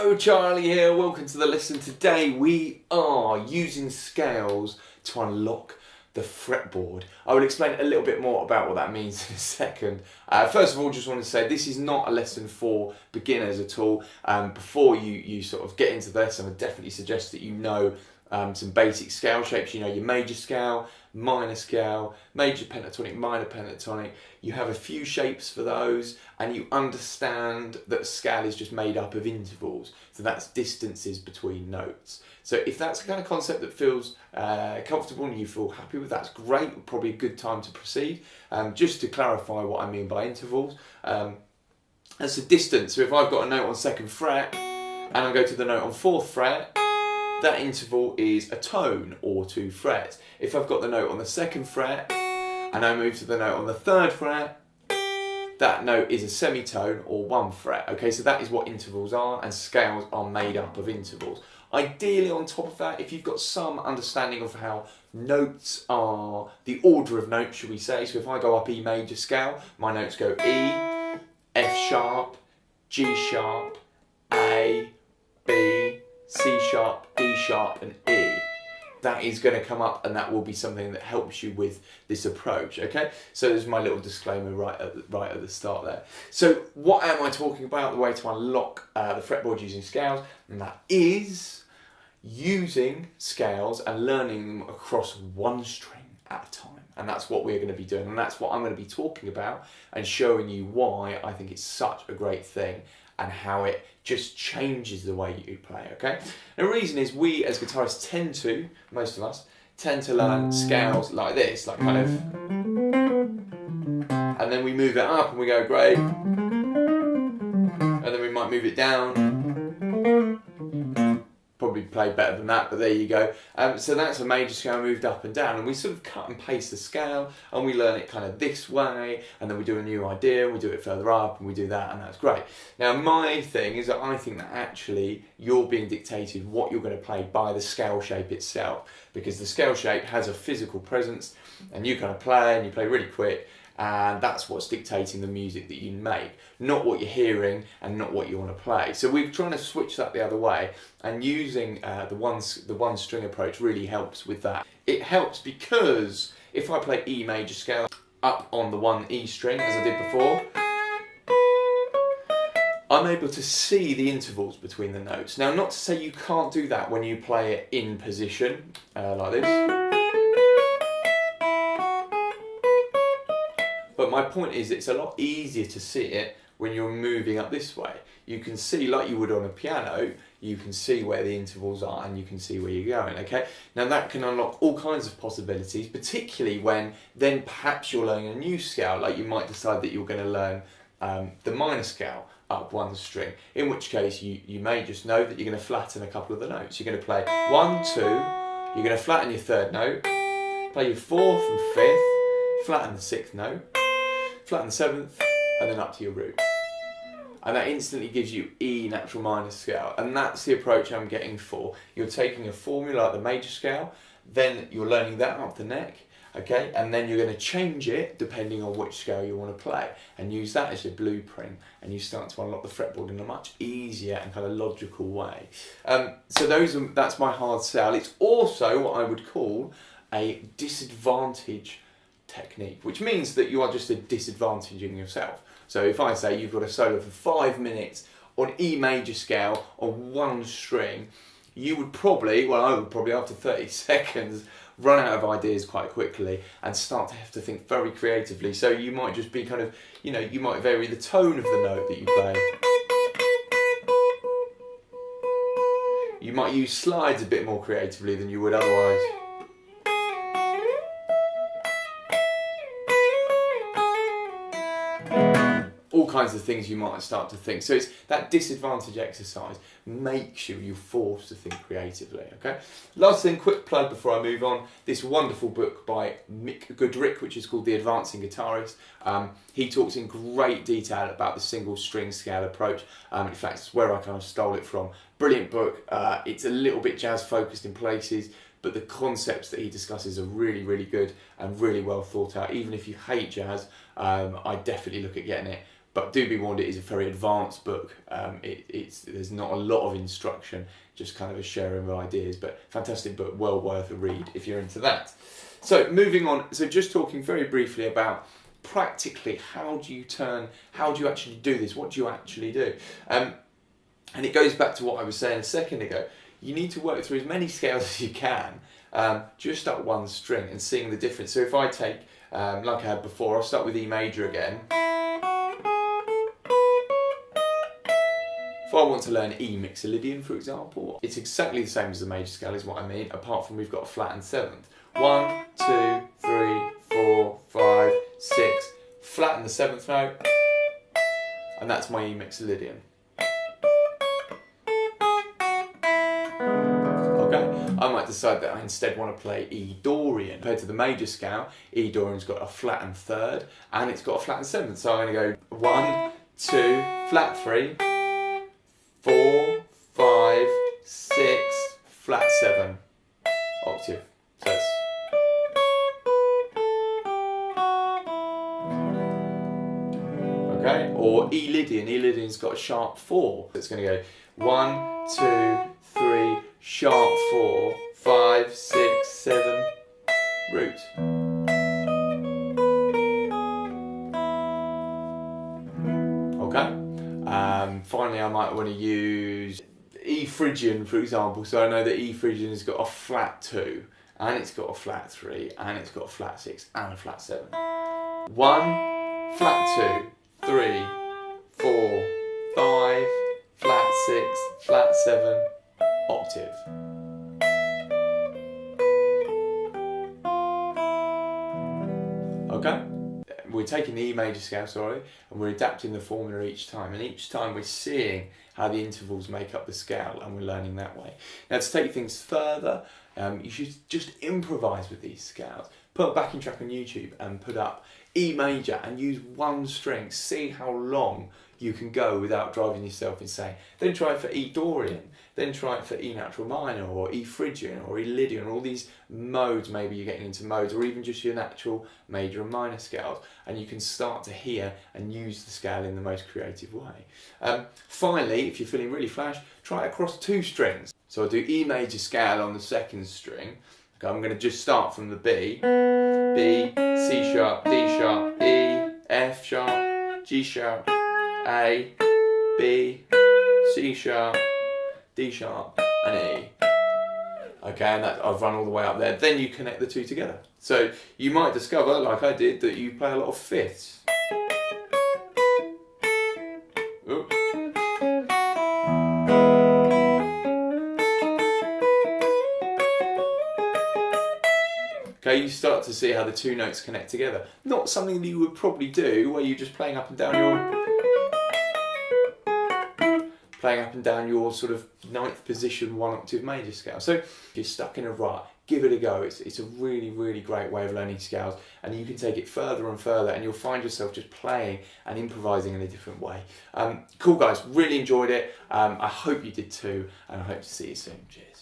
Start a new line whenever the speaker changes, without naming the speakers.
Hello, Charlie here. Welcome to the lesson. Today we are using scales to unlock the fretboard. I will explain a little bit more about what that means in a second. First of all, just want to say this is not a lesson for beginners at all. Before you sort of get into the lesson, I definitely suggest that you know some basic scale shapes. You know your major scale, minor scale, major pentatonic, minor pentatonic. You have a few shapes for those, and you understand that a scale is just made up of intervals. So that's distances between notes. So if that's the kind of concept that feels comfortable and you feel happy with, that's great. Probably a good time to proceed. Just to clarify what I mean by intervals, that's a distance. So if I've got a note on 2nd fret and I go to the note on 4th fret, that interval is a tone or 2 frets. If I've got the note on the 2nd fret and I move to the note on the 3rd fret, that note is a semitone or 1 fret. Okay, so that is what intervals are, and scales are made up of intervals. Ideally, on top of that, if you've got some understanding of how notes are, the order of notes, should we say, so if I go up E major scale, my notes go E, F sharp, G sharp, A, B, C sharp, D sharp and E. That is going to come up, and that will be something that helps you with this approach, okay? So there's my little disclaimer right at the start there. So what am I talking about? The way to unlock the fretboard using scales, and that is using scales and learning them across one string at a time. And that's what we're going to be doing, and that's what I'm going to be talking about and showing you why I think it's such a great thing and how it just changes the way you play, okay? And the reason is we as guitarists tend to, most of us, tend to learn scales like this, like kind of, and then we move it up and we go grade, and then we might move it down, probably play better than that, but there you go. So that's a major scale moved up and down, and we sort of cut and paste the scale and we learn it kind of this way, and then we do a new idea and we do it further up and we do that, and that's great. Now my thing is that I think that actually you're being dictated what you're going to play by the scale shape itself, because the scale shape has a physical presence and you kind of play and you play really quick, and that's what's dictating the music that you make, not what you're hearing and not what you want to play. So we're trying to switch that the other way, and using the one string approach really helps with that. It helps because if I play E major scale up on the 1 E string as I did before, I'm able to see the intervals between the notes. Now, not to say you can't do that when you play it in position like this. But my point is, it's a lot easier to see it when you're moving up this way. You can see, like you would on a piano, you can see where the intervals are and you can see where you're going, okay? Now that can unlock all kinds of possibilities, particularly when then perhaps you're learning a new scale, like you might decide that you're going to learn the minor scale up 1 string, in which case you may just know that you're going to flatten a couple of the notes. You're going to play 1, 2, you're going to flatten your 3rd note, play your 4th and 5th, flatten the 6th note, flatten the 7th, and then up to your root. And that instantly gives you E natural minor scale, and that's the approach I'm getting for. You're taking a formula like the major scale, then you're learning that up the neck, okay, and then you're going to change it depending on which scale you want to play, and use that as your blueprint, and you start to unlock the fretboard in a much easier and kind of logical way. So that's my hard sell. It's also what I would call a disadvantage technique, which means that you are just disadvantaging yourself. So if I say you've got a solo for 5 minutes on E major scale on 1 string, you would probably, well I would probably after 30 seconds run out of ideas quite quickly and start to have to think very creatively. So you might just be kind of, you know, you might vary the tone of the note that you play. You might use slides a bit more creatively than you would otherwise. All kinds of things you might start to think. So it's that disadvantage exercise makes you're forced to think creatively, okay? Last thing, quick plug before I move on, this wonderful book by Mick Goodrick, which is called The Advancing Guitarist. He talks in great detail about the single string scale approach. In fact, it's where I kind of stole it from. Brilliant book. It's a little bit jazz focused in places, but the concepts that he discusses are really, really good and really well thought out. Even if you hate jazz, I definitely look at getting it. but do be warned, it is a very advanced book. There's not a lot of instruction, just kind of a sharing of ideas, but fantastic book, well worth a read if you're into that. So moving on, so just talking very briefly about practically how do you actually do this, what do you actually do? And it goes back to what I was saying a second ago. You need to work through as many scales as you can, just up one string and seeing the difference. So if I take, like I had before, I'll start with E major again. If I want to learn E mixolydian, for example, it's exactly the same as the major scale is what I mean, apart from we've got a flattened seventh. 1, 2, 3, 4, 5, 6. Flatten the seventh note, and that's my E mixolydian. Okay, I might decide that I instead want to play E Dorian. Compared to the major scale, E Dorian's got a flattened third and it's got a flattened seventh. So I'm going to go 1, 2, flat 3, 4, 5, 6, flat 7, octave. So it's okay, or E Lydian. E Lydian's got a sharp 4. So it's going to go 1, 2, 3, sharp 4, 5, 6, 7, root. Okay. Finally, I might want to use E Phrygian, for example. So I know that E Phrygian has got a flat 2, and it's got a flat 3, and it's got a flat 6, and a flat 7. 1, flat 2, 3, 4, 5, flat 6, flat 7, octave. Okay? We're taking the E major scale, sorry, and we're adapting the formula each time, and each time we're seeing how the intervals make up the scale, and we're learning that way. Now, to take things further, you should just improvise with these scales. Put a backing track on YouTube and put up E major and use one string. See how long you can go without driving yourself insane. Then try it for E Dorian, then try it for E natural minor, or E Phrygian, or E Lydian, all these modes. Maybe you're getting into modes, or even just your natural major and minor scales, and you can start to hear and use the scale in the most creative way. Finally, if you're feeling really flash, try it across 2 strings. So I'll do E major scale on the 2nd string. Okay, I'm going to just start from the B, C sharp, D sharp, E, F sharp, G sharp, A, B, C sharp, D sharp, and E. Okay, and I've run all the way up there. Then you connect the 2 together. So you might discover, like I did, that you play a lot of fifths. Oops. Okay, you start to see how the 2 notes connect together. Not something that you would probably do where you're just playing up and down your sort of 9th position 1 octave major scale. So if you're stuck in a rut, give it a go. It's a really, really great way of learning scales, and you can take it further and further, and you'll find yourself just playing and improvising in a different way. Cool guys, really enjoyed it. I hope you did too, and I hope to see you soon. Cheers.